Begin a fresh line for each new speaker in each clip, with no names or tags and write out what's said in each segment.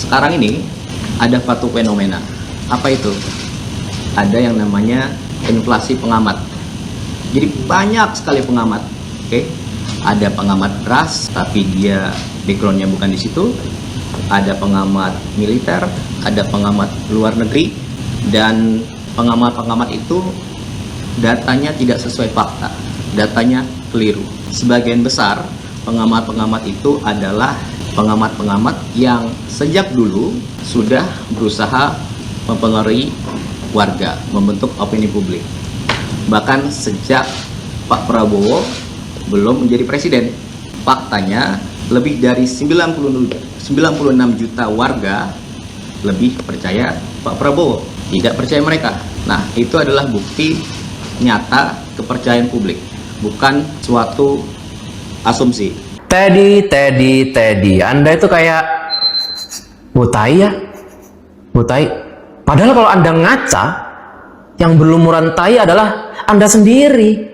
Sekarang ini ada satu fenomena. Apa itu? Ada yang namanya inflasi pengamat. Jadi banyak sekali pengamat. Oke. Ada pengamat ras tapi dia backgroundnya bukan di situ. Ada pengamat militer, ada pengamat luar negeri, dan pengamat-pengamat itu datanya tidak sesuai fakta, datanya keliru. Sebagian besar pengamat-pengamat itu adalah pengamat-pengamat yang sejak dulu sudah berusaha mempengaruhi warga, membentuk opini publik. Bahkan sejak Pak Prabowo belum menjadi presiden, faktanya lebih dari 96 juta warga lebih percaya Pak Prabowo, tidak percaya mereka. Nah, itu adalah bukti nyata kepercayaan publik, bukan suatu asumsi.
Teddy, Anda itu kayak butai ya? Butai. Padahal kalau Anda ngaca, yang berlumuran tai adalah Anda sendiri.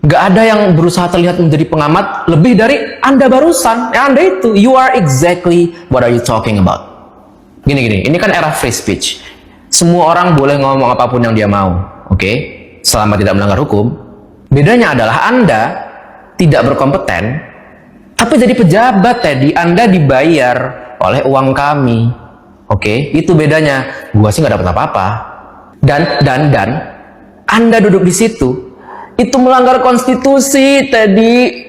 Gak ada yang berusaha terlihat menjadi pengamat lebih dari Anda barusan. Ya, Anda itu, you are exactly what are you talking about. Gini, ini kan era free speech. Semua orang boleh ngomong apapun yang dia mau, oke? Selama tidak melanggar hukum. Bedanya adalah Anda tidak berkompeten, tapi jadi pejabat, Teddy. Anda dibayar oleh uang kami, oke? Itu bedanya. Gua sih nggak dapat apa-apa. Dan Anda duduk di situ, itu melanggar konstitusi, Teddy.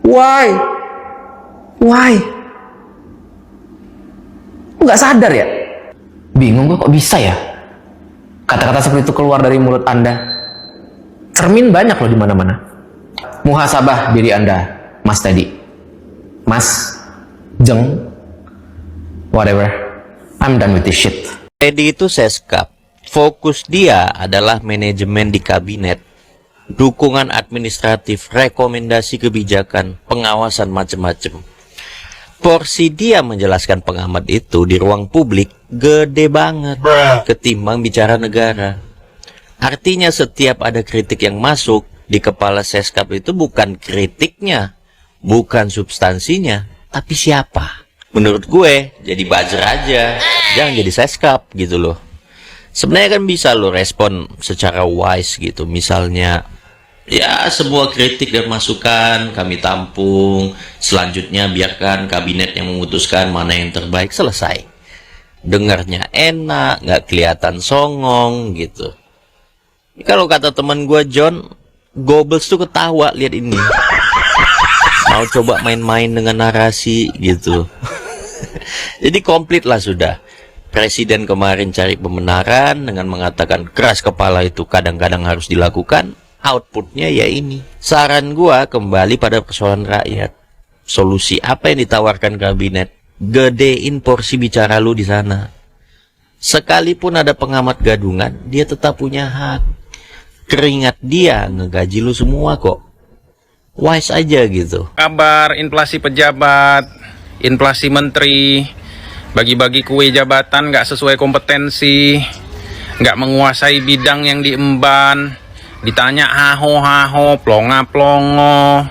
Why? Nggak sadar ya? Bingung gue, kok bisa ya kata-kata seperti itu keluar dari mulut Anda? Cermin banyak loh di mana-mana. Muhasabah diri Anda, Mas Teddy, Mas Jeng, whatever. I'm done with this shit.
Teddy itu seskap. Fokus dia adalah manajemen di kabinet, dukungan administratif, rekomendasi kebijakan, pengawasan macam-macam. Porsi dia menjelaskan pengamat itu di ruang publik gede banget ketimbang bicara negara. Artinya setiap ada kritik yang masuk di kepala seskap itu bukan kritiknya, bukan substansinya, tapi siapa. Menurut gue jadi buzzer aja, jangan jadi seskap gitu loh. Sebenarnya kan bisa lo respon secara wise gitu. Misalnya, ya semua kritik dan masukan kami tampung. Selanjutnya biarkan kabinet yang memutuskan mana yang terbaik, selesai. Dengarnya enak, nggak kelihatan songong gitu. Kalau kata teman gue John, Goebbels tuh ketawa lihat ini. Mau coba main-main dengan narasi gitu. Jadi komplit lah sudah. Presiden kemarin cari pembenaran dengan mengatakan keras kepala itu kadang-kadang harus dilakukan. Outputnya ya ini. Saran gua kembali pada persoalan rakyat. Solusi apa yang ditawarkan kabinet? Gedein porsi bicara lu di sana. Sekalipun ada pengamat gadungan, dia tetap punya hak. Keringat dia ngegaji lu semua kok. Wise aja gitu.
Kabar inflasi pejabat, inflasi menteri, bagi-bagi kue jabatan nggak sesuai kompetensi, nggak menguasai bidang yang diemban, ditanya haho-haho, plonga-plongo.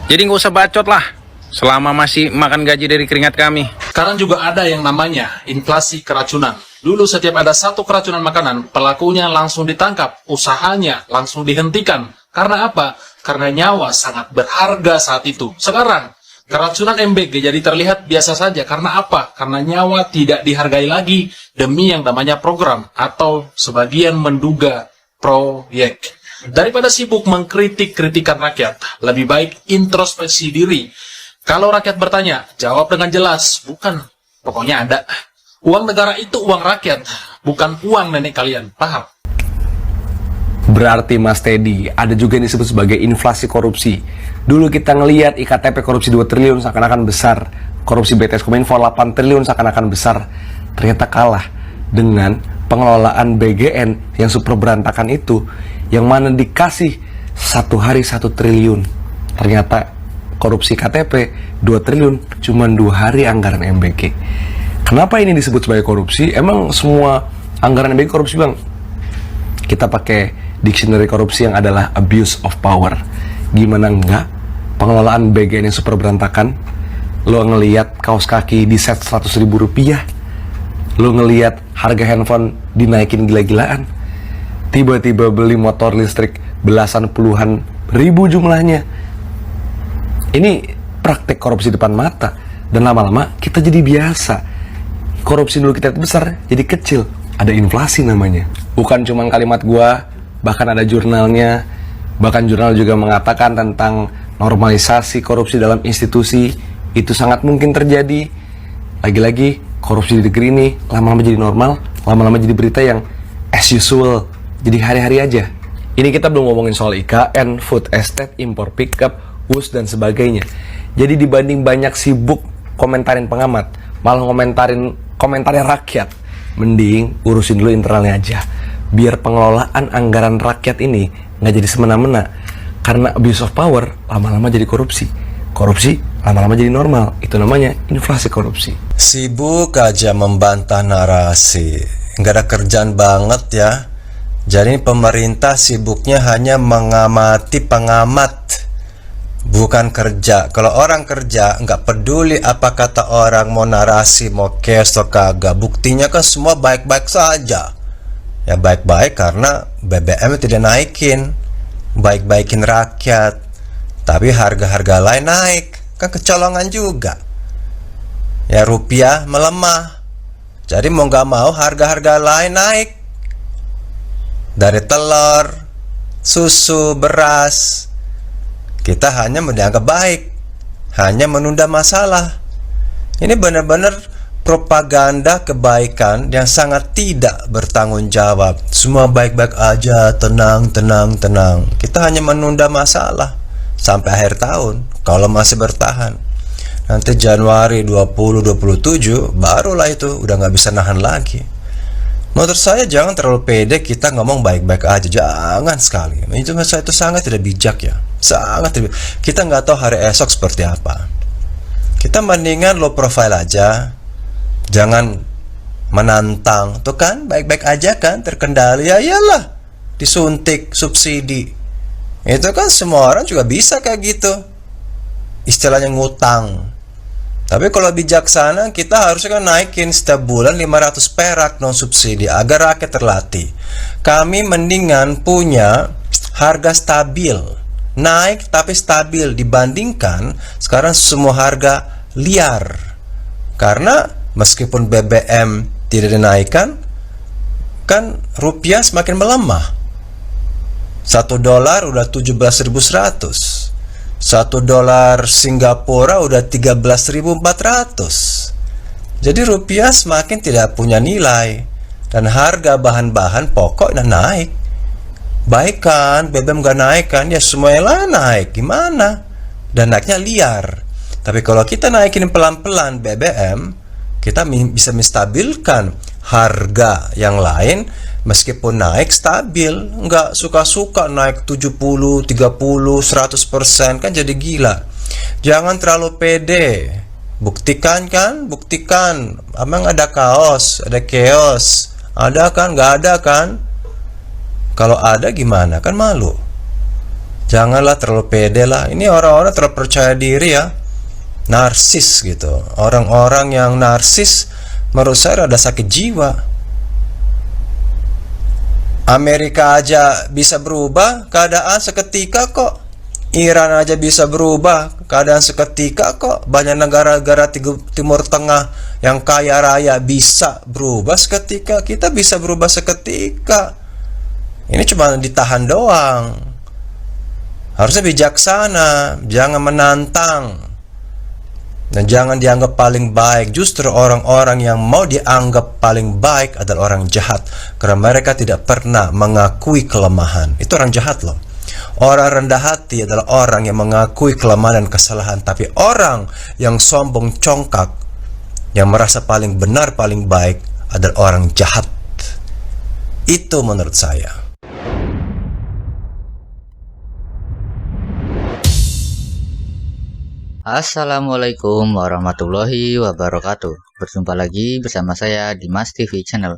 Jadi nggak usah bacot lah, selama masih makan gaji dari keringat kami.
Sekarang juga ada yang namanya inflasi keracunan. Dulu setiap ada satu keracunan makanan, pelakunya langsung ditangkap, usahanya langsung dihentikan. Karena apa? Karena nyawa sangat berharga saat itu. Sekarang, keracunan MBG jadi terlihat biasa saja. Karena apa? Karena nyawa tidak dihargai lagi demi yang namanya program atau sebagian menduga proyek. Daripada sibuk mengkritik kritikan rakyat, lebih baik introspeksi diri. Kalau rakyat bertanya, jawab dengan jelas. Bukan, pokoknya ada. Uang negara itu uang rakyat, bukan uang nenek kalian. Paham?
Berarti Mas Teddy, ada juga yang disebut sebagai inflasi korupsi. Dulu kita ngelihat IKTP korupsi 2 triliun seakan-akan besar, korupsi BTS Kominfo 8 triliun seakan-akan besar. Ternyata kalah dengan pengelolaan BGN yang super berantakan itu, yang mana dikasih satu hari 1 triliun. Ternyata korupsi KTP 2 triliun, cuma 2 hari anggaran MBG. Kenapa ini disebut sebagai korupsi? Emang semua anggaran MBG korupsi, Bang? Kita pakai dictionary korupsi yang adalah abuse of power. Gimana enggak? Pengelolaan BGN yang super berantakan, Lo ngeliat kaos kaki di set 100.000 rupiah. Lo ngeliat harga handphone dinaikin gila-gilaan. Tiba-tiba beli motor listrik belasan puluhan ribu jumlahnya. Ini praktek korupsi depan mata. Dan lama-lama kita jadi biasa. Korupsi dulu kita besar, jadi kecil. Ada inflasi namanya. Bukan cuma kalimat gua, bahkan ada jurnalnya. Bahkan jurnal juga mengatakan tentang normalisasi korupsi dalam institusi. Itu sangat mungkin terjadi. Lagi-lagi, korupsi di negeri ini lama-lama jadi normal, lama-lama jadi berita yang as usual, jadi hari-hari aja. Ini kita belum ngomongin soal IKN, food estate, impor pickup, US, dan sebagainya. Jadi dibanding banyak sibuk komentarin pengamat, malah komentarin rakyat, mending urusin dulu internalnya aja. Biar pengelolaan anggaran rakyat ini nggak jadi semena-mena. Karena abuse of power lama-lama jadi korupsi. Korupsi lama-lama jadi normal. Itu namanya inflasi korupsi.
Sibuk aja membantah narasi. Nggak ada kerjaan banget ya. Jadi pemerintah sibuknya hanya mengamati pengamat, bukan kerja. Kalau orang kerja nggak peduli apa kata orang, mau narasi, mau chaos atau kagak. Buktinya kan semua baik-baik saja. Ya baik-baik karena BBM tidak naikin, baik-baikin rakyat. Tapi harga-harga lain naik, kan kecolongan juga. Ya rupiah melemah. Jadi mau nggak mau harga-harga lain naik. Dari telur, susu, beras. Kita hanya mendianggap baik, hanya menunda masalah. Ini benar-benar propaganda kebaikan yang sangat tidak bertanggung jawab. Semua baik-baik aja, tenang, tenang, tenang. Kita hanya menunda masalah sampai akhir tahun, kalau masih bertahan. Nanti Januari 2027 barulah itu udah nggak bisa nahan lagi. Menurut saya jangan terlalu pede kita ngomong baik-baik aja, jangan sekali. Itu sangat tidak bijak ya, sangat tidak. Kita nggak tahu hari esok seperti apa. Kita mendingan low profile aja, jangan menantang. Tuh kan baik-baik aja kan, terkendali ya, iyalah disuntik subsidi. Itu kan semua orang juga bisa kayak gitu, istilahnya ngutang. Tapi kalau bijaksana kita harusnya kan naikin setiap bulan 500 perak non subsidi agar rakyat terlatih. Kami mendingan punya harga stabil, naik tapi stabil, dibandingkan sekarang semua harga liar. Karena meskipun BBM tidak dinaikkan, kan rupiah semakin melemah. $1 udah 17.100. $1 Singapura udah 13.400. Jadi rupiah semakin tidak punya nilai dan harga bahan-bahan pokok udah naik. Baik kan, BBM gak naik kan, ya semua yang lain naik. Gimana? Dan naiknya liar. Tapi kalau kita naikin pelan-pelan BBM, kita bisa menstabilkan harga yang lain. Meskipun naik stabil, nggak suka-suka naik 70, 30, 100%, kan jadi gila. Jangan terlalu pede. Buktikan kan, buktikan. Emang ada kaos, ada chaos. Ada kan, nggak ada kan? Kalau ada gimana, kan malu. Janganlah terlalu pede lah. Ini orang-orang terlalu percaya diri ya. Narsis gitu. Orang-orang yang narsis menurut saya ada sakit jiwa. Amerika aja bisa berubah keadaan seketika kok. Iran aja bisa berubah keadaan seketika kok. Banyak negara-negara Timur Tengah yang kaya raya bisa berubah seketika. Kita bisa berubah seketika. Ini cuma ditahan doang. Harusnya bijaksana, jangan menantang. Dan jangan dianggap paling baik. Justru orang-orang yang mau dianggap paling baik adalah orang jahat, karena mereka tidak pernah mengakui kelemahan. Itu orang jahat loh. Orang rendah hati adalah orang yang mengakui kelemahan dan kesalahan. Tapi orang yang sombong congkak, yang merasa paling benar, paling baik, adalah orang jahat. Itu menurut saya.
Assalamualaikum warahmatullahi wabarakatuh. Berjumpa lagi bersama saya di Mas TV Channel.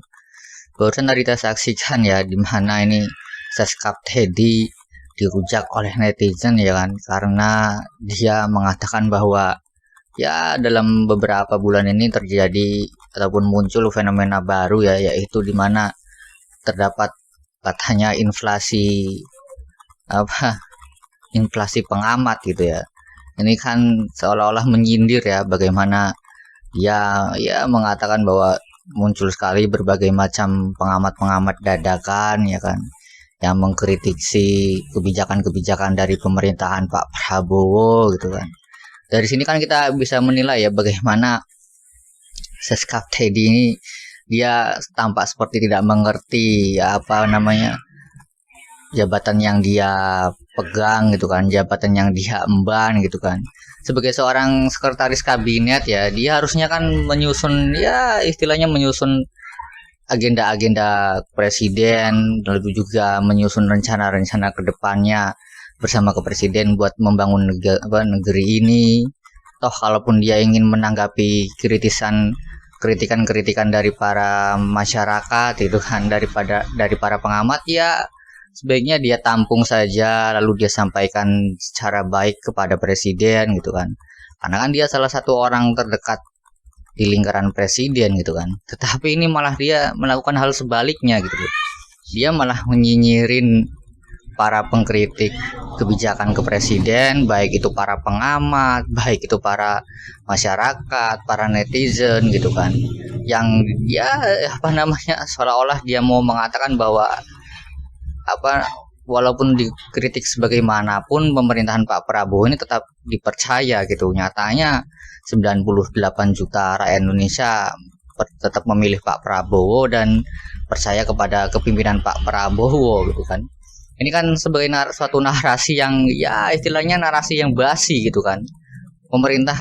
Barusan tadi kita saksikan ya, dimana ini Seskap Teddy dirujak oleh netizen ya kan, karena dia mengatakan bahwa ya dalam beberapa bulan ini terjadi ataupun muncul fenomena baru ya, yaitu di mana terdapat katanya inflasi pengamat gitu ya. Ini kan seolah-olah menyindir ya, bagaimana ya mengatakan bahwa muncul sekali berbagai macam pengamat-pengamat dadakan ya kan, yang mengkritisi kebijakan-kebijakan dari pemerintahan Pak Prabowo gitu kan. Dari sini kan kita bisa menilai ya bagaimana Seskap Teddy ini dia tampak seperti tidak mengerti ya, jabatan yang dia pegang gitu kan, jabatan yang dia emban gitu kan. Sebagai seorang sekretaris kabinet ya, dia harusnya kan menyusun ya istilahnya menyusun agenda-agenda presiden, lalu juga menyusun rencana-rencana ke depannya bersama ke presiden buat membangun negeri ini. Toh kalaupun dia ingin menanggapi kritikan-kritikan dari para masyarakat itu kan, dari para pengamat ya sebaiknya dia tampung saja, lalu dia sampaikan secara baik kepada presiden gitu kan, karena kan dia salah satu orang terdekat di lingkaran presiden gitu kan. Tetapi ini malah dia melakukan hal sebaliknya gitu loh. Dia malah menyinyirin para pengkritik kebijakan ke presiden, baik itu para pengamat, baik itu para masyarakat, para netizen gitu kan, yang ya seolah-olah dia mau mengatakan bahwa walaupun dikritik sebagaimanapun pemerintahan Pak Prabowo ini tetap dipercaya gitu. Nyatanya 98 juta rakyat Indonesia tetap memilih Pak Prabowo dan percaya kepada kepemimpinan Pak Prabowo gitu kan. Ini kan sebagai suatu narasi yang ya istilahnya narasi yang basi gitu kan. Pemerintah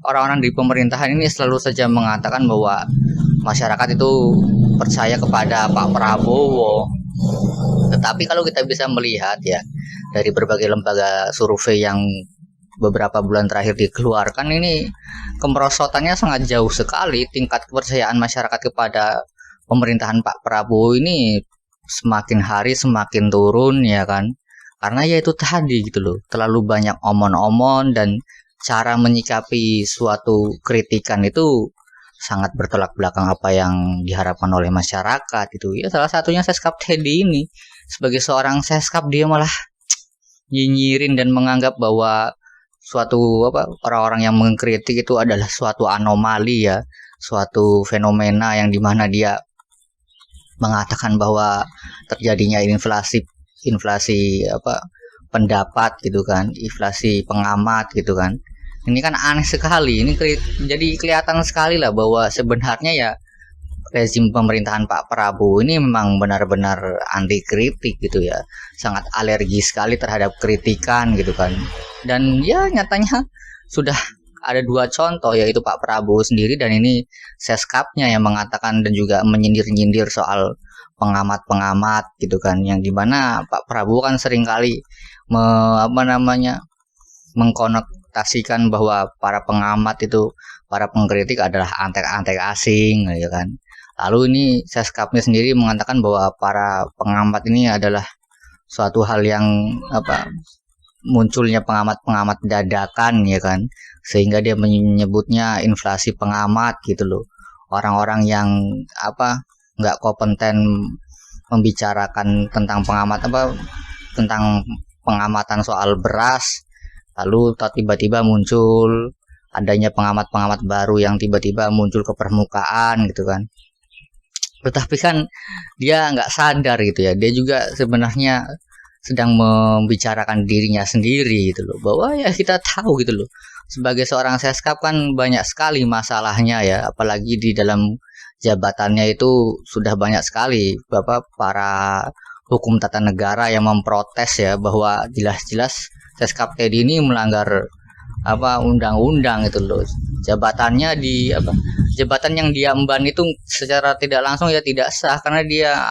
orang-orang di pemerintahan ini selalu saja mengatakan bahwa masyarakat itu percaya kepada Pak Prabowo. Tetapi kalau kita bisa melihat ya dari berbagai lembaga survei yang beberapa bulan terakhir dikeluarkan, ini kemerosotannya sangat jauh sekali. Tingkat kepercayaan masyarakat kepada pemerintahan Pak Prabowo ini semakin hari semakin turun ya kan, karena ya itu tadi gitu loh, terlalu banyak omon-omon dan cara menyikapi suatu kritikan itu sangat bertolak belakang apa yang diharapkan oleh masyarakat itu ya. Salah satunya Seskap Teddy ini, sebagai seorang Seskap dia malah nyinyirin dan menganggap bahwa suatu orang-orang yang mengkritik itu adalah suatu anomali ya, suatu fenomena yang dimana dia mengatakan bahwa terjadinya inflasi pendapat gitu kan, inflasi pengamat gitu kan. Ini kan aneh sekali. Ini jadi kelihatan sekali lah bahwa sebenarnya ya rezim pemerintahan Pak Prabowo ini memang benar-benar anti kritik gitu ya, sangat alergi sekali terhadap kritikan gitu kan. Dan ya nyatanya sudah ada dua contoh, yaitu Pak Prabowo sendiri dan ini Seskapnya yang mengatakan dan juga menyindir-nyindir soal pengamat-pengamat gitu kan, yang dimana Pak Prabowo kan seringkali mengkonotasikan bahwa para pengamat itu, para pengkritik adalah antek-antek asing ya kan. Lalu ini Seskapnya sendiri mengatakan bahwa para pengamat ini adalah suatu hal yang munculnya pengamat-pengamat dadakan ya kan, sehingga dia menyebutnya inflasi pengamat gitu loh. Orang-orang yang nggak kompeten membicarakan tentang tentang pengamatan soal beras, lalu tiba-tiba muncul adanya pengamat-pengamat baru yang tiba-tiba muncul ke permukaan gitu kan. Tetapi kan dia nggak sadar gitu ya, dia juga sebenarnya sedang membicarakan dirinya sendiri gitu loh, bahwa ya kita tahu gitu loh, sebagai seorang Seskap kan banyak sekali masalahnya ya, apalagi di dalam jabatannya itu sudah banyak sekali para hukum tata negara yang memprotes ya, bahwa jelas-jelas Seskap Teddy ini melanggar undang-undang itu loh. Jabatan yang dia emban itu secara tidak langsung ya tidak sah, karena dia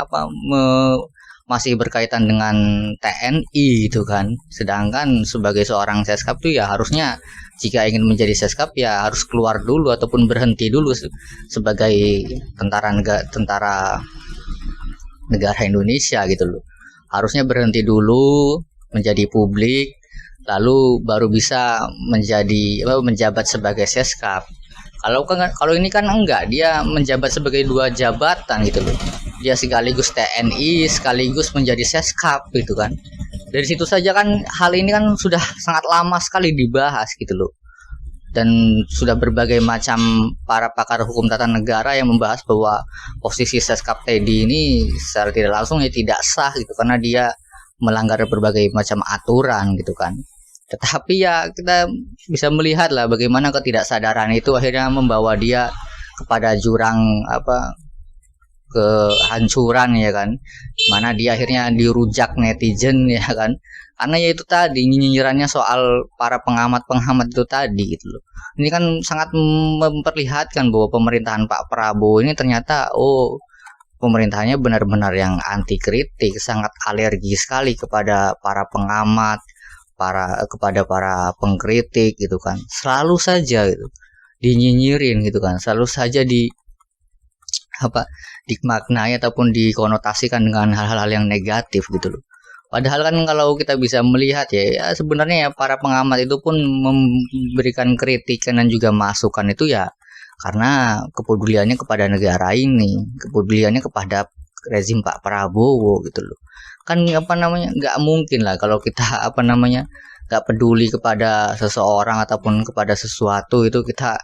masih berkaitan dengan TNI gitu kan. Sedangkan sebagai seorang Seskap tuh ya harusnya jika ingin menjadi Seskap ya harus keluar dulu ataupun berhenti dulu sebagai tentara negara Indonesia gitu loh. Harusnya berhenti dulu menjadi publik, lalu baru bisa menjabat sebagai Seskap. Kalau ini kan enggak, dia menjabat sebagai 2 jabatan gitu loh. Dia sekaligus TNI, sekaligus menjadi Seskap gitu kan. Dari situ saja kan hal ini kan sudah sangat lama sekali dibahas gitu loh. Dan sudah berbagai macam para pakar hukum tata negara yang membahas bahwa posisi Seskap Teddy ini secara tidak langsung ya tidak sah gitu, karena dia melanggar berbagai macam aturan gitu kan. Tetapi ya kita bisa melihat lah bagaimana ketidaksadaran itu akhirnya membawa dia kepada jurang kehancuran ya kan, mana dia akhirnya dirujak netizen ya kan, karena ya itu tadi nyinyirannya soal para pengamat itu tadi gitu loh. Ini kan sangat memperlihatkan bahwa pemerintahan Pak Prabowo ini ternyata pemerintahannya benar-benar yang anti kritik, sangat alergi sekali kepada para pengamat, kepada para pengkritik gitu kan. Selalu saja gitu dinyinyirin gitu kan, selalu saja dimaknai ataupun dikonotasikan dengan hal-hal yang negatif gitu loh. Padahal kan kalau kita bisa melihat ya sebenarnya ya para pengamat itu pun memberikan kritikan dan juga masukan itu ya karena kepeduliannya kepada negara ini, kepeduliannya kepada rezim Pak Prabowo gitu loh. Kan nggak mungkin lah kalau kita nggak peduli kepada seseorang ataupun kepada sesuatu itu kita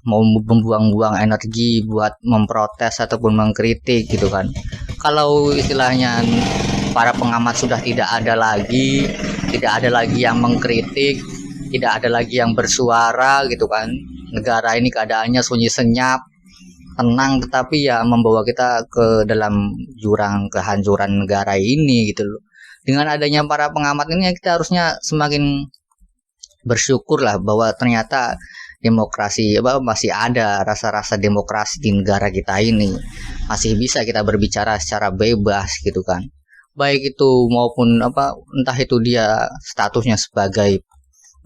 mau membuang-buang energi buat memprotes ataupun mengkritik gitu kan. Kalau istilahnya para pengamat sudah tidak ada lagi yang mengkritik, tidak ada lagi yang bersuara gitu kan, negara ini keadaannya sunyi senyap, tenang, tetapi ya membawa kita ke dalam jurang kehancuran negara ini gitu loh. Dengan adanya para pengamat ini kita harusnya semakin bersyukur lah bahwa ternyata demokrasi masih ada rasa-rasa demokrasi di negara kita ini, masih bisa kita berbicara secara bebas gitu kan, baik itu maupun entah itu dia statusnya sebagai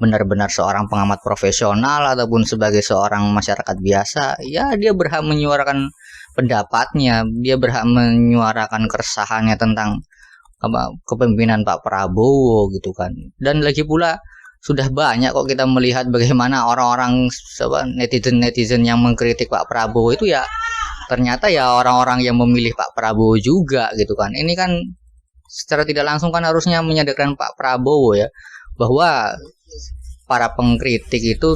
benar-benar seorang pengamat profesional ataupun sebagai seorang masyarakat biasa, ya dia berhak menyuarakan pendapatnya, dia berhak menyuarakan keresahannya tentang kepemimpinan Pak Prabowo gitu kan. Dan lagi pula sudah banyak kok kita melihat bagaimana orang-orang netizen yang mengkritik Pak Prabowo itu ya ternyata ya orang-orang yang memilih Pak Prabowo juga gitu kan. Ini kan secara tidak langsung kan harusnya menyadarkan Pak Prabowo ya bahwa para pengkritik itu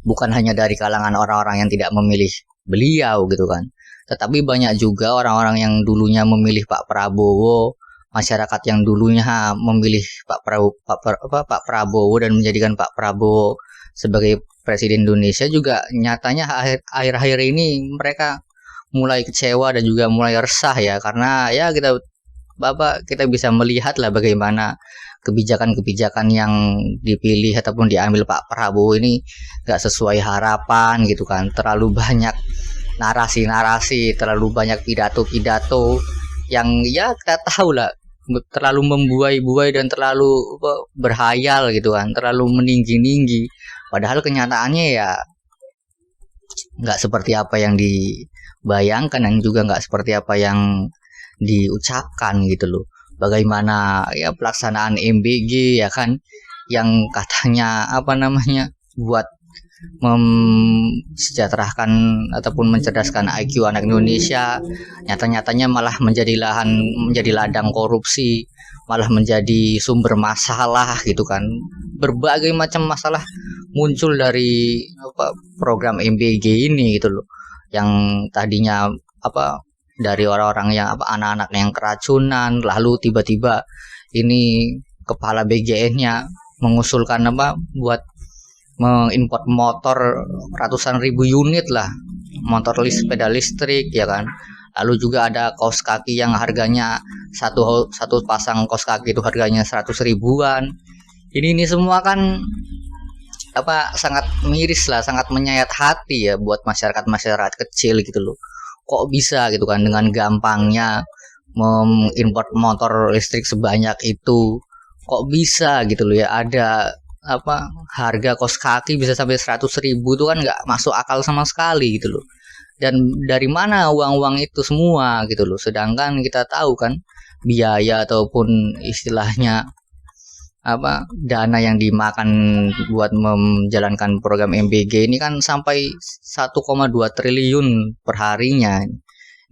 bukan hanya dari kalangan orang-orang yang tidak memilih beliau gitu kan, tetapi banyak juga orang-orang yang dulunya memilih Pak Prabowo, masyarakat yang dulunya memilih Pak Prabowo dan menjadikan Pak Prabowo sebagai presiden Indonesia juga nyatanya akhir-akhir ini mereka mulai kecewa dan juga mulai resah ya, karena ya kita bisa melihat lah bagaimana kebijakan-kebijakan yang dipilih ataupun diambil Pak Prabowo ini gak sesuai harapan gitu kan. Terlalu banyak narasi-narasi, terlalu banyak pidato-pidato yang ya kita tahu lah terlalu membuai-buai dan terlalu berhayal gitu kan, terlalu meninggi-ninggi. Padahal kenyataannya ya gak seperti apa yang dibayangkan dan juga gak seperti apa yang diucapkan gitu loh. Bagaimana ya pelaksanaan MBG ya kan, yang katanya buat mensejahterakan ataupun mencerdaskan IQ anak Indonesia, nyata-nyatanya malah menjadi ladang korupsi, malah menjadi sumber masalah gitu kan. Berbagai macam masalah muncul dari program MBG ini gitu loh, yang tadinya dari orang-orang yang anak-anak yang keracunan, lalu tiba-tiba ini kepala BGN-nya mengusulkan buat mengimpor motor ratusan ribu unit lah, sepeda listrik ya kan. Lalu juga ada kaos kaki yang harganya satu pasang kaos kaki itu harganya 100 ribuan. Ini semua kan sangat miris lah, sangat menyayat hati ya buat masyarakat kecil gitu loh. Kok bisa gitu kan dengan gampangnya mengimpor motor listrik sebanyak itu, kok bisa gitu loh ya, ada harga kaos kaki bisa sampai 100 ribu, itu kan nggak masuk akal sama sekali gitu loh. Dan dari mana uang-uang itu semua gitu loh, sedangkan kita tahu kan biaya ataupun istilahnya dana yang dimakan buat menjalankan program MBG ini kan sampai 1,2 triliun per harinya.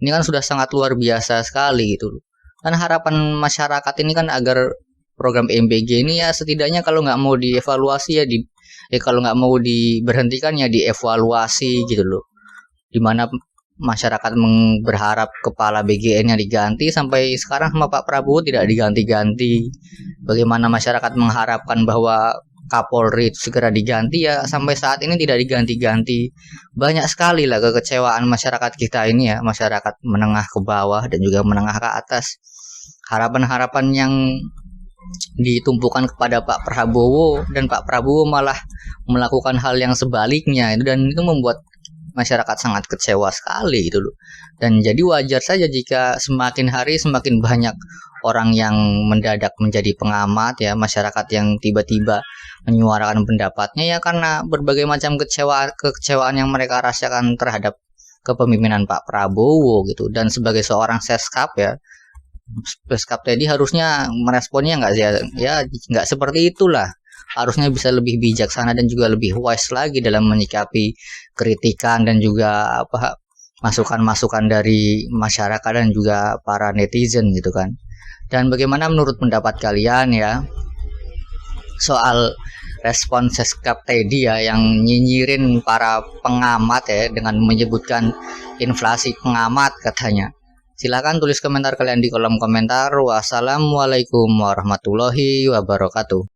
Ini kan sudah sangat luar biasa sekali gitu. Dan harapan masyarakat ini kan agar program MBG ini ya setidaknya kalau nggak mau dievaluasi ya kalau nggak mau diberhentikan ya dievaluasi gitu loh. Dimana masyarakat berharap kepala BGN-nya diganti, sampai sekarang sama Pak Prabowo tidak diganti-ganti. Bagaimana masyarakat mengharapkan bahwa Kapolri itu segera diganti, ya sampai saat ini tidak diganti-ganti. Banyak sekali lah kekecewaan masyarakat kita ini ya, masyarakat menengah ke bawah dan juga menengah ke atas. Harapan-harapan yang ditumpukan kepada Pak Prabowo, dan Pak Prabowo malah melakukan hal yang sebaliknya, dan itu membuat masyarakat sangat kecewa sekali gitu loh. Dan jadi wajar saja jika semakin hari semakin banyak orang yang mendadak menjadi pengamat ya, masyarakat yang tiba-tiba menyuarakan pendapatnya ya karena berbagai macam kekecewaan yang mereka rasakan terhadap kepemimpinan Pak Prabowo gitu. Dan sebagai seorang seskap ya, seskap tadi harusnya meresponnya nggak seperti itulah. Harusnya bisa lebih bijaksana dan juga lebih wise lagi dalam menyikapi kritikan dan juga masukan-masukan dari masyarakat dan juga para netizen gitu kan. Dan bagaimana menurut pendapat kalian ya soal respon Seskap tadi ya yang nyinyirin para pengamat ya dengan menyebutkan inflasi pengamat katanya? Silakan tulis komentar kalian di kolom komentar. Wassalamualaikum warahmatullahi wabarakatuh.